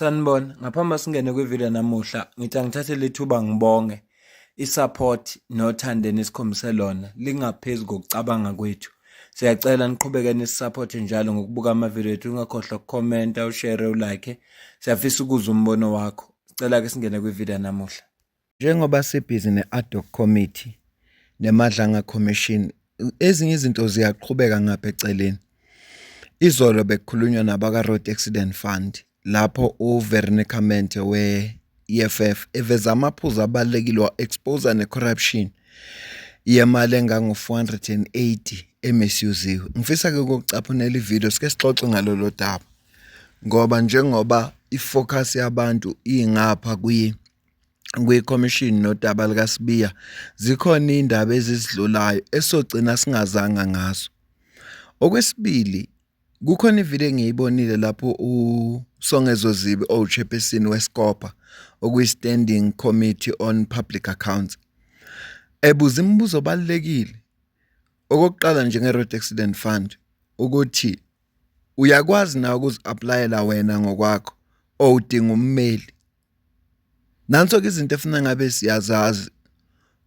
Sanibona, ngaphambi singene kwivideo namuhla, ngithi angithathe lethuba ngibonge isupport nothando nesikhombise lona lingaphezulu kokucabanga kwethu. Siyacela niqhubeke nisupporte njalo ngokubuka amavideo ethu, ungakhohlwa ukukhomenta, ushare, ulike. Siyafisa ukuzwa umbono wakho. Sicela ke singene kwivideo namuhla. Njengoba sibhizi ne-ad hoc committee nemadlanga commission, ezinye izinto ziyaqhubeka ngapha eceleni. Izolo bekukhulunywa nabaka Road Accident Fund lapho uVernicamente we-EFF eveza amaphuzu abalekile wa-expose ne-corruption yemali engango-480 emisuziwe. Ngifisa ke ukucaphunela ivideo sike sixoxe ngalolo daba ngoba njengoba ifocus yabantu ingapha kwi-commission nodaba likaSibiya, zikhona indaba ezizidlulayo esogcina singazanga ngazo. Okwesibili, kukhona ivideo engiyibonile lapho uSongezo Zibi ochairperson weScopa okuyi-Standing Committee on Public Accounts ebuza imibuzo obalulekile. Okokuqala njenge-Road Accident Fund ukuthi uyakwazi na ukuzi-applyela wena ngokwakho udinga ummeli. Nanso-ke izinto efuna ngabe siyazazi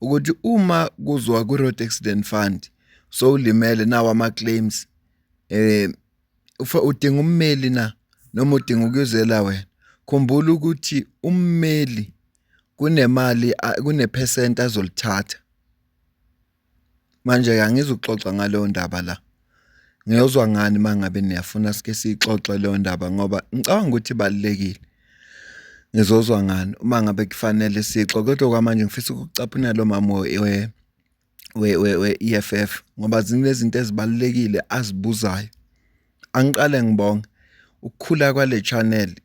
ukuthi uma kuzwa ku-Road Accident Fund so ulimele nawo ama-claims udinga ummeli na noma udinga ukuyuzela wena. Khumbula ukuthi ummeli kunemali kune-percent azolithatha. Manje angizuxoxa ngaleyo ndaba la. Ngiyozwa ngani mangabe niyafuna sike sixoxe leyo ndaba ngoba ngicabanga ukuthi ibalekile. Ngizozwa ngani uma ngabe kufanele sixoxe, kodwa kwamanje ngifisa ukucaphuna lo mama we-EFF ngoba zinezinto ezibalekile azibuzayo. Angiqale ngibonge ukukhula kwale channel,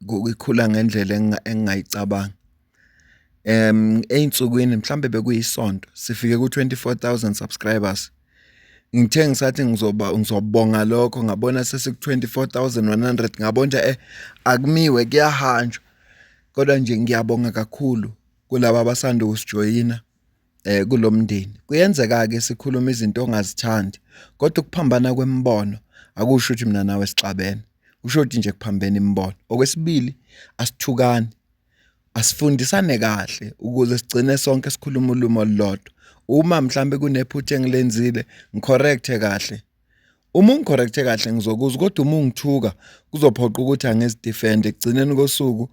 ukukhula ngendlela engingayicabanga. Einsukwini mhlambe bekuyisonto sifike ku-24,000 subscribers. Ngithe ngisathi ngizobonga lokho ngabona sesiku-24,100 ngabona akumiwe kuyahanjwa. Kodwa nje ngiyabonga kakhulu kulabo abasanda ukusijoyina kulomndeni. Kuyenzeka ke sikhuluma izinto ongazithandi, kodwa ukuphambana kwemibono akusho ukuthi mina nawe sixabene. Kusho ukuthi nje kuphambene imibono. Okwesibili, asithukani. Asifundisane kahle ukuze sigcine sonke sikhuluma ulimi olulodwa. Uma mhlambe kunephutha engilenzile, ngicorrecte kahle. Uma ungicorrecte kahle ngizokuzwa, kodwa uma ungithuka kuzophoqa ukuthi angizidefend. Ekugcineni kosuku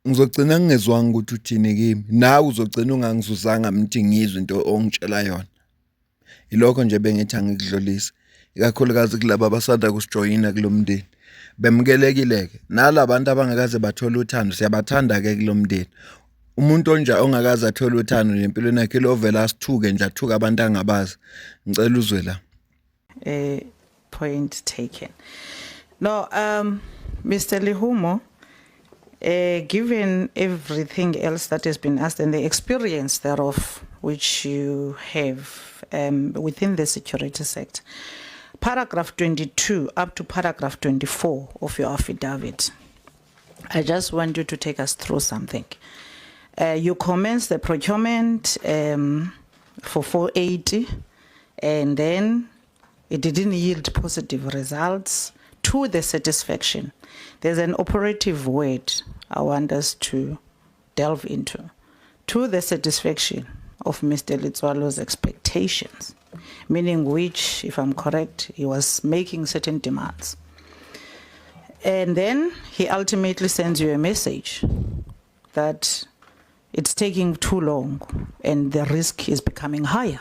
ngizogcina ngingezwanga ukuthi uthini kimi. Nawe uzogcina ungangizuzanga mithi ngizwe into ongitshela yona. Ilokho nje bengithi angikudlulisa. Ikakhulukazi kulabo abasanda kusijoyina kulomndeni. Bemukelekile-ke nalabantu abangakaze bathola uthando, siyabathanda ke kulomndeni. Umuntu ongakaze athola uthando empilweni yakhe lovela asithuke nje athuka abantu angabazi. Ngicela uzwe la. Point taken. No, Mr. Lihumo, given everything else that has been asked and the experience thereof which you have within the security sector, paragraph 22 up to paragraph 24 of your affidavit, I just want you to take us through something. You commenced the procurement for 480 and then it didn't yield positive results to the satisfaction. There's an operative word I want us to delve into. To the satisfaction of Mr. Litswalo's expectations, meaning which, if I'm correct, he was making certain demands. And then he ultimately sends you a message that it's taking too long and the risk is becoming higher.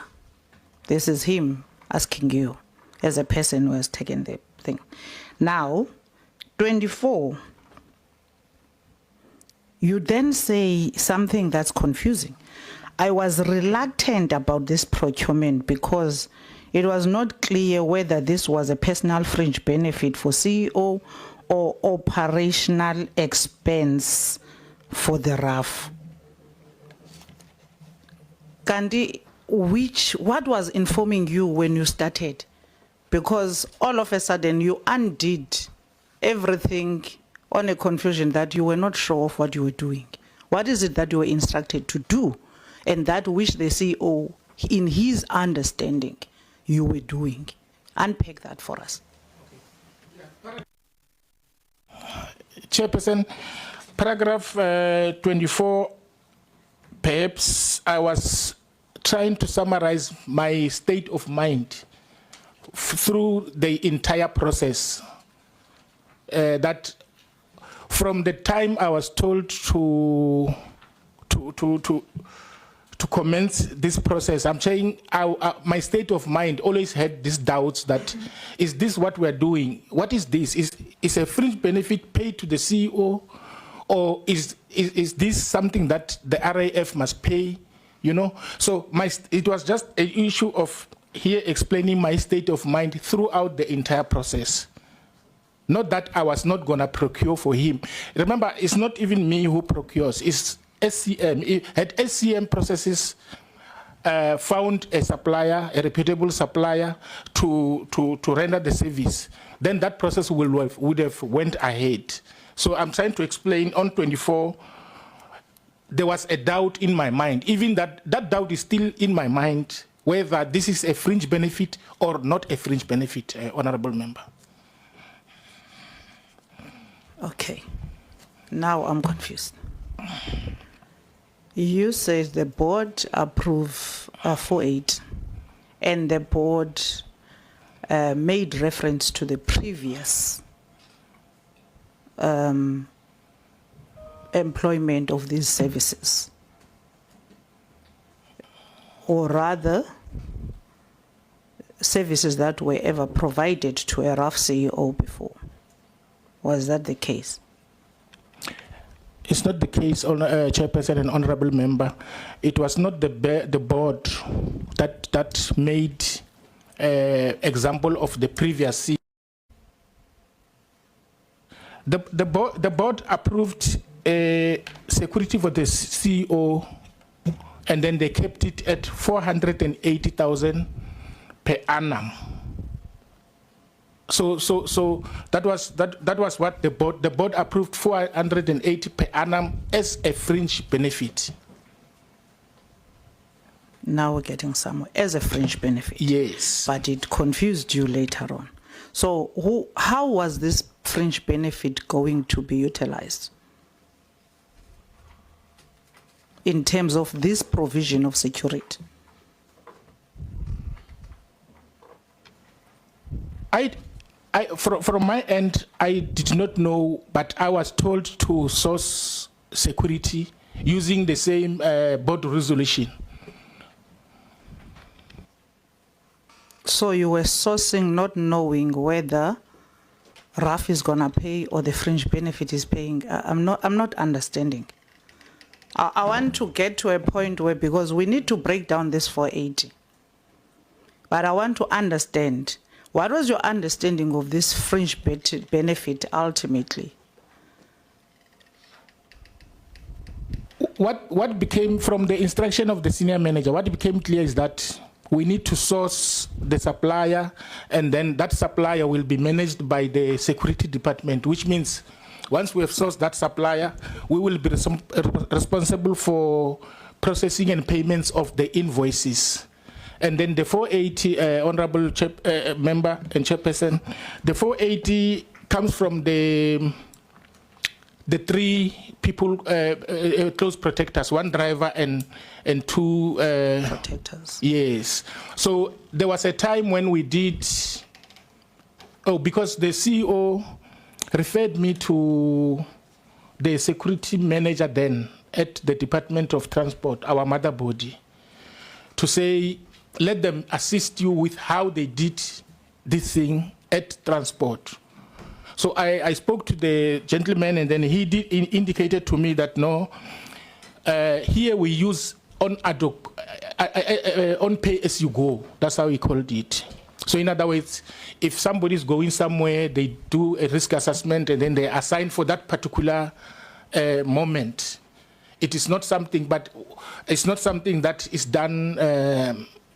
This is him asking you as a person who has taken the thing. Now, 24, you then say something that's confusing. I was reluctant about this procurement because it was not clear whether this was a personal fringe benefit for CEO or operational expense for the RAF. Kandi, what was informing you when you started? Because all of a sudden you undid everything on a confusion that you were not sure of what you were doing. What is it that you were instructed to do and that which the CEO, in his understanding, you were doing? Unpack that for us. Chairperson, paragraph 24, perhaps I was trying to summarize my state of mind through the entire process. That from the time I was told to commence this process, I'm saying my state of mind always had these doubts that, is this what we're doing? What is this? Is a fringe benefit paid to the CEO? Or is this something that the RAF must pay? You know, so it was just an issue of here explaining my state of mind throughout the entire process. Not that I was not going to procure for him. Remember, it's not even me who procures, it's SCM. Had SCM processes found a supplier, a reputable supplier, to render the service, then that process would have went ahead. So I'm trying to explain on 24, there was a doubt in my mind. Even that doubt is still in my mind, whether this is a fringe benefit or not a fringe benefit, Honorable Member. Okay, now I'm confused. You said the board approved R480 and the board made reference to the previous employment of these services, or rather services that were ever provided to a RAF CEO before. Was that the case? It's not the case, Chairperson and Honorable Member. It was not the board that made example of the previous CEO. The board approved security for the CEO, and then they kept it at 480,000 per annum. So that was what the board approved, 480 per annum as a fringe benefit. Now we're getting somewhere, as a fringe benefit. Yes. But it confused you later on. So how was this fringe benefit going to be utilized in terms of this provision of security? From my end, I did not know, but I was told to source security using the same board resolution. So you were sourcing not knowing whether RAF is going to pay or the fringe benefit is paying. I'm not understanding. I want to get to a point where, because we need to break down this 480, but I want to understand, what was your understanding of this fringe benefit ultimately? What became from the instruction of the senior manager, what became clear is that we need to source the supplier, and then that supplier will be managed by the security department, which means once we have sourced that supplier, we will be responsible for processing and payments of the invoices. And then the 480, Honorable Member and Chairperson, the 480 comes from the three people, close protectors, one driver and two protectors. Yes. So there was a time when we did, because the CEO referred me to the security manager then at the Department of Transport, our mother body, to say, let them assist you with how they did this thing at transport. So I spoke to the gentleman, and then he indicated to me that no, here we use on ad hoc, on pay as you go. That's how he called it. So in other words, if somebody is going somewhere, they do a risk assessment and then they assign for that particular moment. It is not something, but it's not something that is done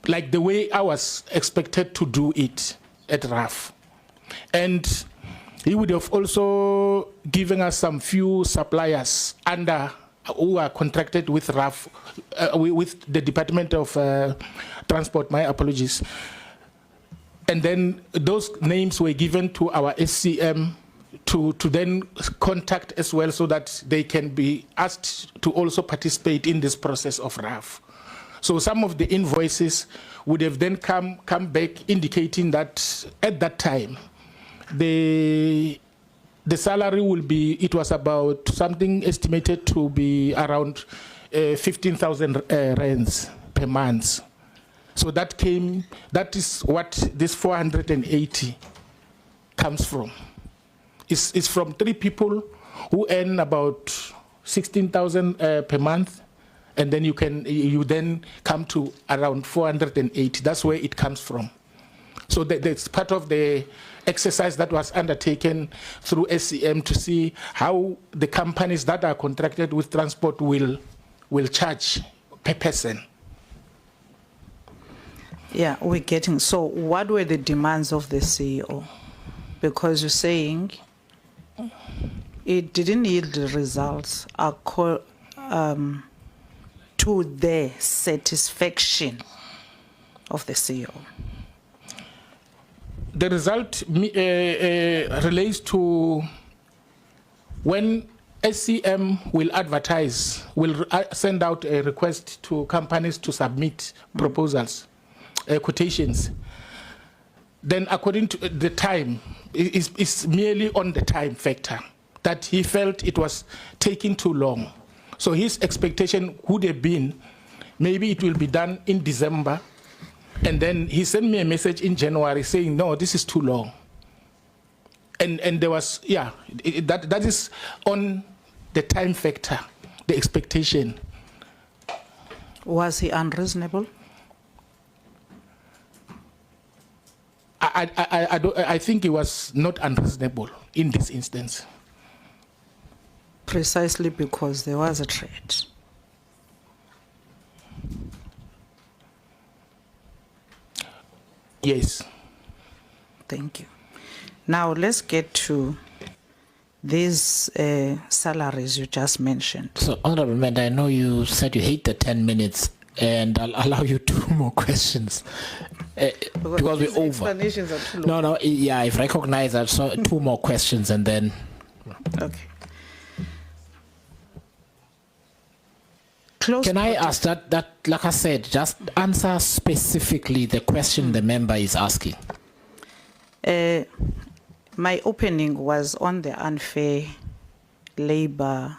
like the way I was expected to do it at RAF. And he would have also given us some few suppliers who are contracted with RAF, with the Department of Transport, my apologies. And then those names were given to our SCM to then contact as well so that they can be asked to also participate in this process of RAF. So some of the invoices would have then come back indicating that at that time, the salary will be, it was about something estimated to be around 15,000 rands per month. So that is what this 480 comes from. It's from 3 people who earn about 16,000 per month, and then you then come to around 480. That's where it comes from. So that's part of the exercise that was undertaken through SCM to see how the companies that are contracted with transport will charge per person. Yeah, we're getting. So what were the demands of the CEO? Because you're saying it didn't yield the results to the satisfaction of the CEO. The result relates to when SCM will advertise, will send out a request to companies to submit proposals, quotations. Then according to the time, it's merely on the time factor that he felt it was taking too long. So his expectation would have been maybe it will be done in December. And then he sent me a message in January saying, no, this is too long. And there was, yeah, that is on the time factor, the expectation. Was he unreasonable? I think he was not unreasonable in this instance. Precisely because there was a threat. Yes. Thank you. Now let's get to these salaries you just mentioned. So, Honorable Member, I know you said you hate the 10 minutes, and I'll allow you 2 more questions because we're over. Explanations are too long. No, yeah, I've recognized that. So 2 more questions, and then. Okay. Can I ask that, like I said, just answer specifically the question the member is asking? My opening was on the unfair labor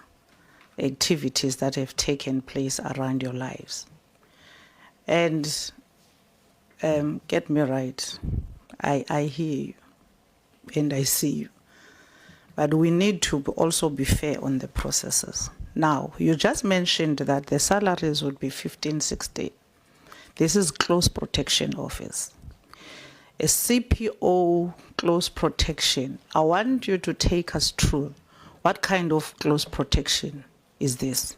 activities that have taken place around your lives. And get me right, I hear you and I see you. But we need to also be fair on the processes. Now, you just mentioned that the salaries would be 15, 16. This is close protection office. A CPO close protection, I want you to take us through what kind of close protection is this?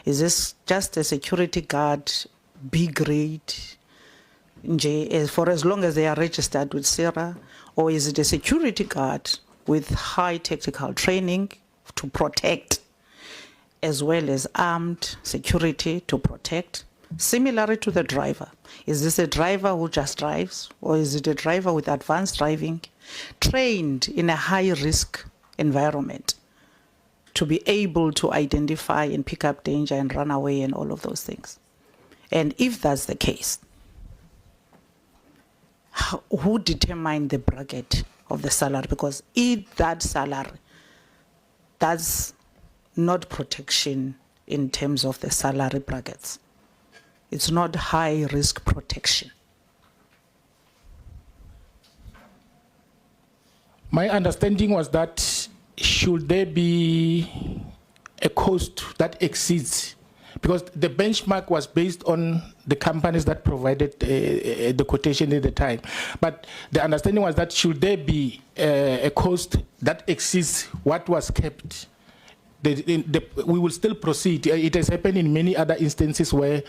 Is this just a security guard, B grade, for as long as they are registered with SERA, or is it a security guard with high technical training to protect, as well as armed security to protect? Similarly to the driver, is this a driver who just drives, or is it a driver with advanced driving, trained in a high-risk environment to be able to identify and pick up danger and run away and all of those things? And if that's the case, who determined the bracket of the salary? Because if that salary, that's not protection in terms of the salary brackets. It's not high risk protection. My understanding was that should there be a cost that exceeds, because the benchmark was based on the companies that provided the quotation at the time. But the understanding was that should there be a cost that exceeds what was kept, we will still proceed. It has happened in many other instances where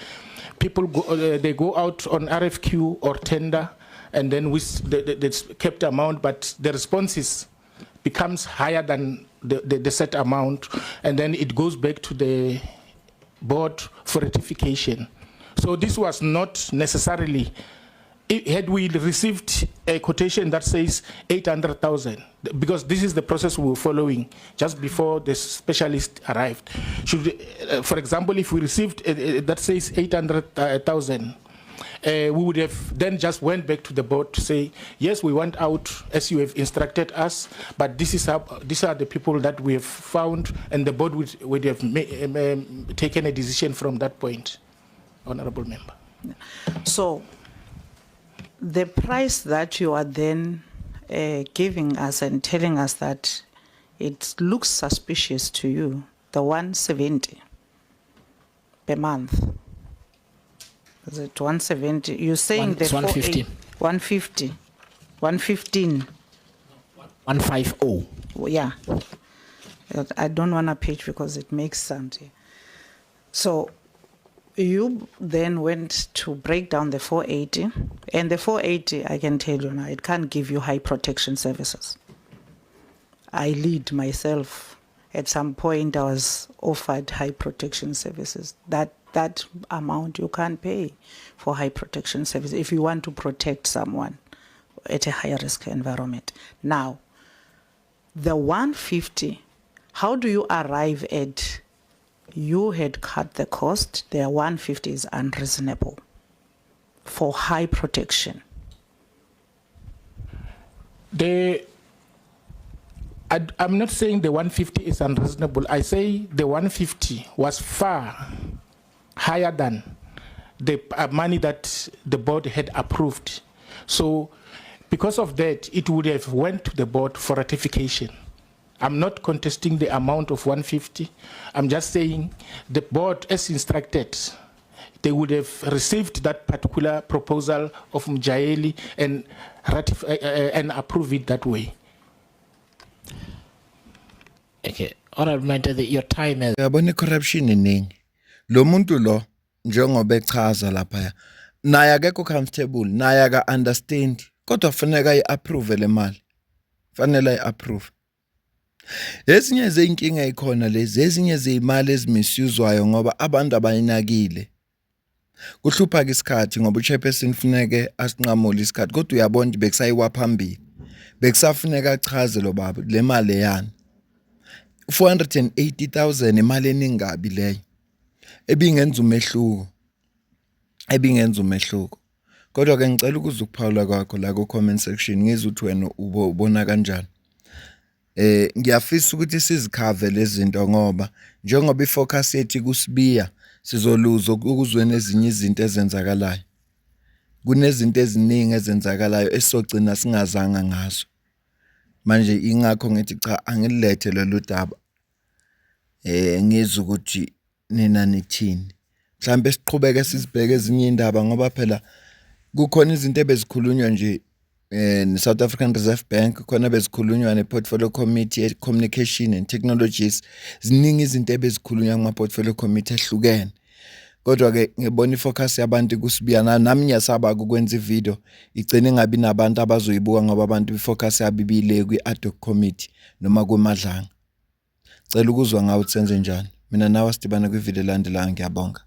people they go out on RFQ or tender, and then with the kept amount, but the responses becomes higher than the set amount, and then it goes back to the board for ratification. So this was not necessarily had we received a quotation that says 800,000, because this is the process we were following just before the specialist arrived. For example, if we received that says 800,000, we would have then just went back to the board to say, yes, we went out as you have instructed us, but these are the people that we have found, and the board would have taken a decision from that point, Honorable Member. So the price that you are then giving us and telling us that it looks suspicious to you, the 170 per month. Is it 170? You're saying the 150. 150. 115. 150. Yeah. I don't want to pitch because it makes sound here. So you then went to break down the 480, and the 480, I can tell you now, it can't give you high protection services. I lead myself. At some point, I was offered high protection services. That amount you can't pay for high protection services if you want to protect someone at a high risk environment. Now, the 150, how do you arrive at you had cut the cost, the 150 is unreasonable for high protection? I'm not saying the 150 is unreasonable. I say the 150 was far higher than the money that the board had approved. So because of that, it would have went to the board for ratification. I'm not contesting the amount of 150. I'm just saying the board, as instructed, they would have received that particular proposal of Mjaeli and approve it that way. Okay. Honorable Member, your time is. Yabona corruption iningi. Lo muntu lo njengoba echaza lapha naye akekho comfortable, naye aka understand. Kodwa kufanele ayiapprove le mali. Fanele ayiapprove. Ezinye zeinkinga ezikhona lezi, ezinye zeimali ezimisuswayo ngoba abantu abayinakile. Kuhlupha ke isikhathi ngoba uchairperson kufanele asinqamule isikhathi, kodwa uyabona nje bekusayiwa phambili. Bekusafuneka achaze lo baba le mali eyani. 480,000 imali eningabi leyo. Ebingenza umehluko. Kodwa ke ngicela ukuzukuphawula kwakho la ku comment section ngizwe ukuthi wena ubona kanjani. Ngiyafisa ukuthi sizikhave lezi zinto ngoba njengoba ifocus yethu kusibiya sizoluza ukuzwena ezinye izinto ezenzakalayo. Kunezinto eziningi ezenzakalayo esizogcina singazanga ngazo. Manje ingakho ngithi cha angilethe lolu daba. Ngizwe ukuthi nina nithini. Mhlambe siqhubeke sizibheke ezinye indaba ngoba phela kukhona izinto ebezikhulunywa nje South African Reserve Bank, khona bezikhulunywa ne-Portfolio Committee Communication and Technologies. Ziningi izinto ebezikhulunywa kuma-Portfolio Committee ehlukene. Kodwa ke ngibona ifocus yabantu kusibiyana nami ngiyasaba ukwenza ivideo igcine ngabi nabantu abazoyibuka ngoba abantu ifocus yabibile kwi-ad hoc committee noma kumadlanga. Cela ukuzwa ngawo senze njani. Mina nawe sidibana kwivideo landelayo ngiyabonga.